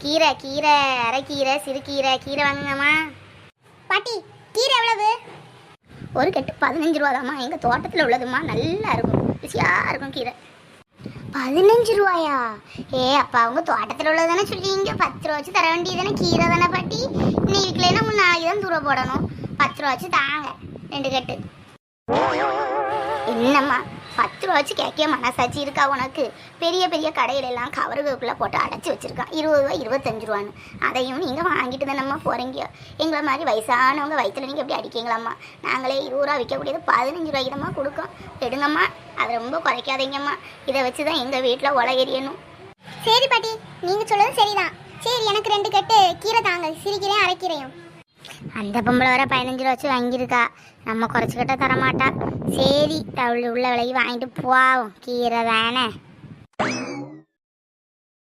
கீரை கீரை அரைக்கீரை சிறுகீரை கீரை வாங்குங்கம்மா. பாட்டி கீரை எவ்வளவு? ஒரு கட்டு 15 ரூபாதாம்மா. எங்கள் தோட்டத்தில் உள்ளதும்மா, நல்லா இருக்கும், ருசியாக இருக்கும் கீரை. 15 ரூபாயா? ஏ அப்பா, அவங்க தோட்டத்தில் உள்ளது தானே சொல்லிங்க. 10 ரூபா வச்சு தர வேண்டியது தானே. கீரை தானே பாட்டி. இன்னைக்கு விற்கலைன்னா 3 நாளைக்கு தான் தூர போடணும். 10 ரூபா வச்சு தாங்க 2 கட்டு. என்னம்மா 10 ரூபா வச்சு கேட்க மனசாட்சி இருக்கா உனக்கு? பெரிய பெரிய கடையிலெல்லாம் கவருக்குள்ளே போட்டு அடைச்சி வச்சுருக்கான் 20 ரூபா 25 ரூபான்னு. அதையும் நீங்கள் வாங்கிட்டு தானம்மா போகிறீங்க. எங்களை மாதிரி வயசானவங்க வயிற்றுல நீங்கள் எப்படி அடிக்கீங்களாம்மா? நாங்களே 20 ரூபா விற்கக்கூடியது 15 ரூபாய்க்கு தான்மா கொடுக்கோம். எடுங்கம்மா, அதை ரொம்ப குறைக்காதீங்கம்மா. இதை வச்சு தான் எங்கள் வீட்டில் உலை எரியணும். சரி பாட்டி, நீங்க சொல்றது சரிதான். சரி, எனக்கு 2 கட்டு கீரை தாங்க, சிறுகீரையும் அரைக்கீரையும். அந்த பொம்பளை வர 15 ரூபா வச்சு வாங்கியிருக்கா. நம்ம குறைச்சிக்கிட்ட தரமாட்டா. சரி, அவள் உள்ள விலைக்கு வாங்கிட்டு போவோம். கீரை தானே.